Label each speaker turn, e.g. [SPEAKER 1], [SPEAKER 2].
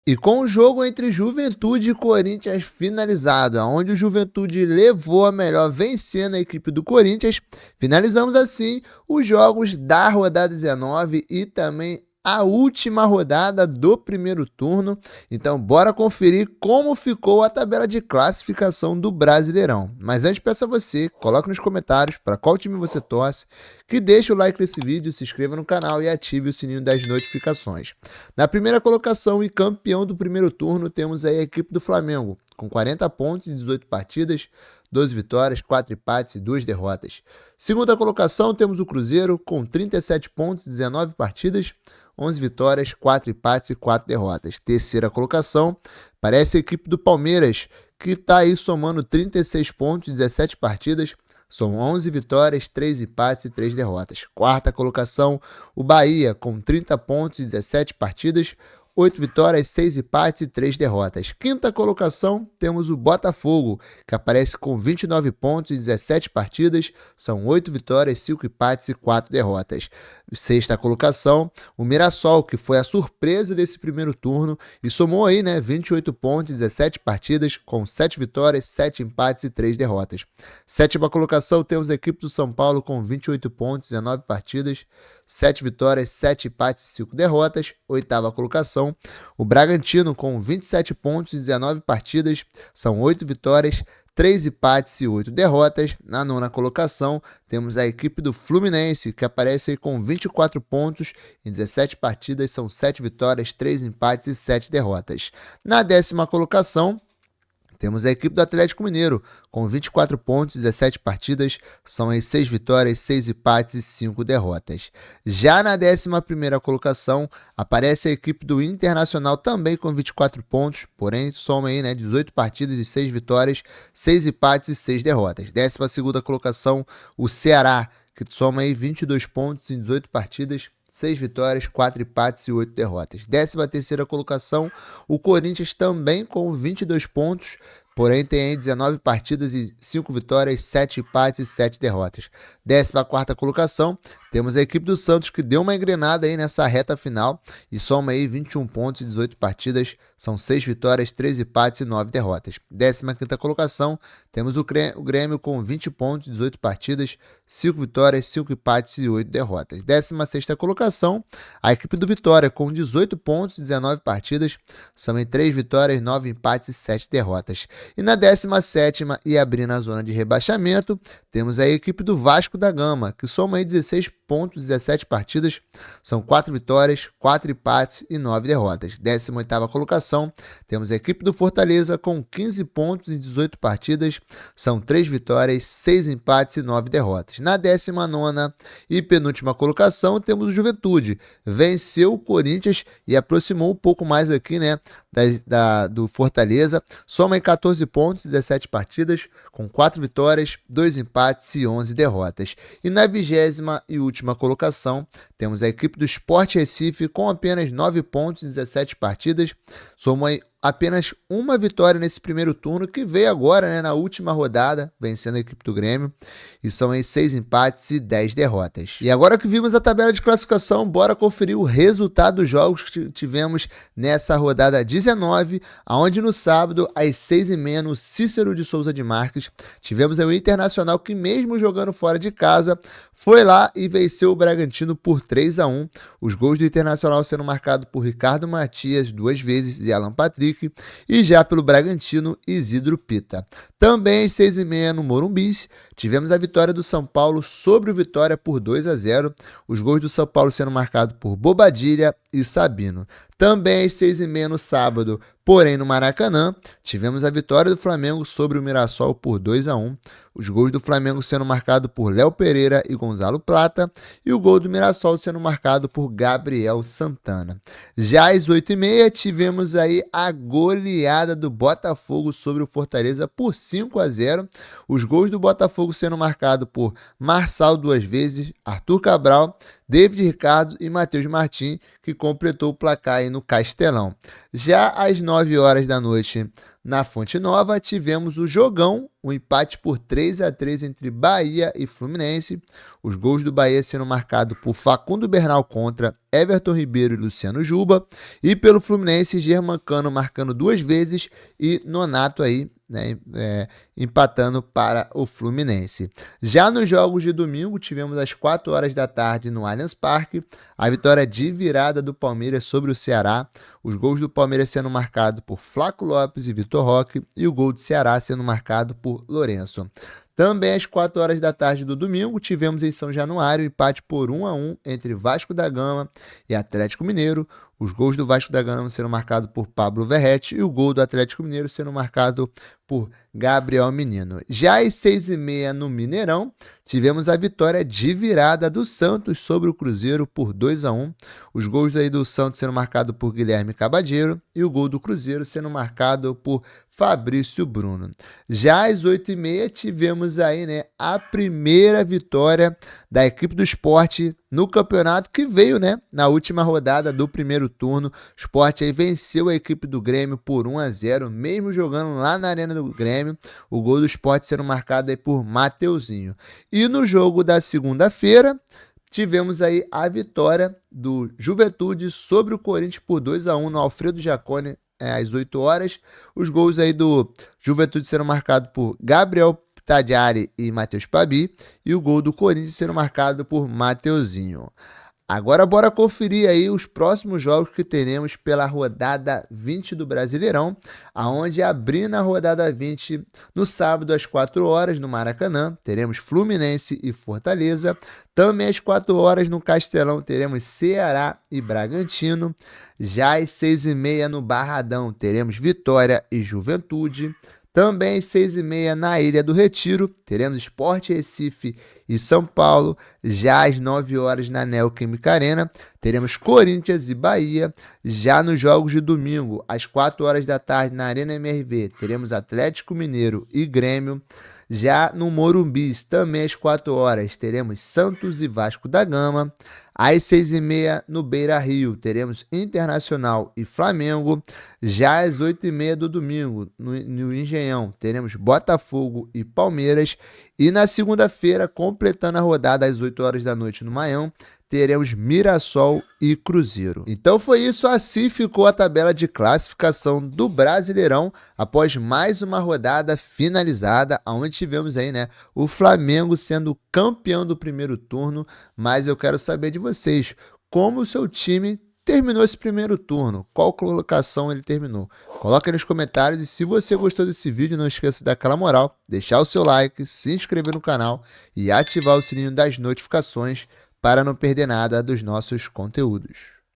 [SPEAKER 1] E com o jogo entre Juventude e Corinthians finalizado, onde o Juventude levou a melhor vencendo a equipe do Corinthians, finalizamos assim os jogos da rodada 19 e também a última rodada do primeiro turno. Então, bora conferir como ficou a tabela de classificação do Brasileirão. Mas antes, peço a você, coloque nos comentários para qual time você torce, que deixe o like nesse vídeo, se inscreva no canal e ative o sininho das notificações. Na primeira colocação e campeão do primeiro turno, temos aí a equipe do Flamengo, com 40 pontos em 18 partidas, 12 vitórias, 4 empates e 2 derrotas. Segunda colocação, temos o Cruzeiro, com 37 pontos em 19 partidas, 11 vitórias, 4 empates e 4 derrotas. Terceira colocação, parece a equipe do Palmeiras, que está aí somando 36 pontos em 17 partidas, são 11 vitórias, 3 empates e 3 derrotas. Quarta colocação, o Bahia, com 30 pontos em 17 partidas, 8 vitórias, 6 empates e 3 derrotas. Quinta colocação, temos o Botafogo, que aparece com 29 pontos em 17 partidas, são 8 vitórias, 5 empates e 4 derrotas. Sexta colocação, o Mirassol, que foi a surpresa desse primeiro turno e somou aí, 28 pontos em 17 partidas, com 7 vitórias, 7 empates e 3 derrotas. Sétima colocação, temos a equipe do São Paulo com 28 pontos em 19 partidas, 7 vitórias, 7 empates e 5 derrotas. Oitava colocação, o Bragantino com 27 pontos em 19 partidas, são 8 vitórias, 3 empates e 8 derrotas. Na nona colocação, temos a equipe do Fluminense, que aparece aí com 24 pontos em 17 partidas, são 7 vitórias, 3 empates e 7 derrotas. Na décima colocação, temos a equipe do Atlético Mineiro, com 24 pontos, 17 partidas, são aí 6 vitórias, 6 empates e 5 derrotas. Já na 11ª colocação, aparece a equipe do Internacional também com 24 pontos, porém soma aí, 18 partidas e 6 vitórias, 6 empates e 6 derrotas. 12ª colocação, o Ceará, que soma aí 22 pontos em 18 partidas, 6 vitórias, 4 empates e 8 derrotas. 13ª colocação, o Corinthians também com 22 pontos, porém tem aí 19 partidas e 5 vitórias, 7 empates e 7 derrotas. 14ª colocação, temos a equipe do Santos que deu uma engrenada aí nessa reta final e soma aí 21 pontos em 18 partidas, são 6 vitórias, 3 empates e 9 derrotas. 15ª colocação, temos o Grêmio com 20 pontos em 18 partidas, 5 vitórias, 5 empates e 8 derrotas. 16ª colocação, a equipe do Vitória com 18 pontos em 19 partidas, são em 3 vitórias, 9 empates e 7 derrotas. E na 17ª e abrindo a zona de rebaixamento, temos a equipe do Vasco da Gama, que soma aí 16 pontos, 17 partidas, são 4 vitórias, 4 empates e 9 derrotas. 18ª colocação, temos a equipe do Fortaleza com 15 pontos em 18 partidas, são 3 vitórias, 6 empates e 9 derrotas. Na 19ª e penúltima colocação, temos o Juventude, venceu o Corinthians e aproximou um pouco mais aqui, do Fortaleza, soma em 14 pontos, 17 partidas, com 4 vitórias, 2 empates e 11 derrotas. E na 20ª e última colocação, temos a equipe do Sport Recife com apenas 9 pontos, 17 partidas, soma apenas uma vitória nesse primeiro turno, que veio agora, na última rodada, vencendo a equipe do Grêmio, e são aí 6 empates e 10 derrotas. E agora que vimos a tabela de classificação, bora conferir o resultado dos jogos que tivemos nessa rodada 19, onde no sábado, às 6h30, no Cícero de Souza de Marques, tivemos o Internacional que, mesmo jogando fora de casa, foi lá e venceu o Bragantino por 3-1. Os gols do Internacional sendo marcados por Ricardo Matias 2 vezes e Alan Patrick, e já pelo Bragantino, Isidro Pita. Também às 6h30 no Morumbi, tivemos a vitória do São Paulo sobre o Vitória por 2-0, os gols do São Paulo sendo marcados por Bobadilha e Sabino. Também às 6h30 no sábado, porém no Maracanã, tivemos a vitória do Flamengo sobre o Mirassol por 2-1, os gols do Flamengo sendo marcados por Léo Pereira e Gonzalo Plata, e o gol do Mirassol sendo marcado por Gabriel Santana. Já às 8h30 tivemos aí a goleada do Botafogo sobre o Fortaleza por 5-0, os gols do Botafogo sendo marcados por Marçal 2 vezes, Arthur Cabral, David Ricardo e Matheus Martins, que completou o placar aí no Castelão. Já às 9 horas da noite, Na Fonte Nova, tivemos o jogão, um empate por 3-3 entre Bahia e Fluminense. Os gols do Bahia sendo marcados por Facundo Bernal contra Everton Ribeiro e Luciano Juba. E pelo Fluminense, Germancano marcando 2 vezes e Nonato aí, né, empatando para o Fluminense. Já nos jogos de domingo, tivemos às 4 horas da tarde no Allianz Parque, a vitória de virada do Palmeiras sobre o Ceará. Os gols do Palmeiras sendo marcados por Flaco Lopes e Vitor Roque e o gol do Ceará sendo marcado por Lourenço. Também às 4 horas da tarde do domingo, tivemos em São Januário empate por 1-1 entre Vasco da Gama e Atlético Mineiro. Os gols do Vasco da Gama sendo marcados por Pablo Verrete e o gol do Atlético Mineiro sendo marcado por Gabriel Menino. Já às 6h30 no Mineirão, tivemos a vitória de virada do Santos sobre o Cruzeiro por 2-1. Os gols aí do Santos sendo marcado por Guilherme Cabadeiro e o gol do Cruzeiro sendo marcado por Fabrício Bruno. Já às 8h30 tivemos aí, né, a primeira vitória da equipe do Sport no campeonato, que veio, né, na última rodada do primeiro turno. O Sport aí venceu a equipe do Grêmio por 1-0, mesmo jogando lá na Arena do Grêmio. O gol do Sport sendo marcado aí por Mateuzinho. E no jogo da segunda-feira, tivemos aí a vitória do Juventude sobre o Corinthians por 2-1 no Alfredo Jaconi, às 8 horas. Os gols aí do Juventude sendo marcados por Gabriel Tadiari e Matheus Pabi, e o gol do Corinthians sendo marcado por Mateuzinho. Agora bora conferir aí os próximos jogos que teremos pela rodada 20 do Brasileirão, aonde abrindo a rodada 20 no sábado às 4 horas no Maracanã, teremos Fluminense e Fortaleza. Também às 4 horas no Castelão teremos Ceará e Bragantino. Já às 6h30 no Barradão teremos Vitória e Juventude. Também às 6h30 na Ilha do Retiro, teremos Sport Recife e São Paulo. Já às 9 horas na Neoquímica Arena, teremos Corinthians e Bahia. Já nos jogos de domingo, às 4 horas da tarde na Arena MRV, teremos Atlético Mineiro e Grêmio. Já no Morumbi, também às 4 horas, teremos Santos e Vasco da Gama. Às 6h30 no Beira-Rio, teremos Internacional e Flamengo. Já às 8h30 do domingo, no Engenhão, teremos Botafogo e Palmeiras. E na segunda-feira, completando a rodada às 8 horas da noite no Maião, teremos Mirassol e Cruzeiro. Então foi isso, assim ficou a tabela de classificação do Brasileirão após mais uma rodada finalizada, onde tivemos aí, né, o Flamengo sendo campeão do primeiro turno. Mas eu quero saber de vocês, como o seu time terminou esse primeiro turno, qual colocação ele terminou. Coloca aí nos comentários, e se você gostou desse vídeo, não esqueça de dar aquela moral, deixar o seu like, se inscrever no canal e ativar o sininho das notificações para não perder nada dos nossos conteúdos.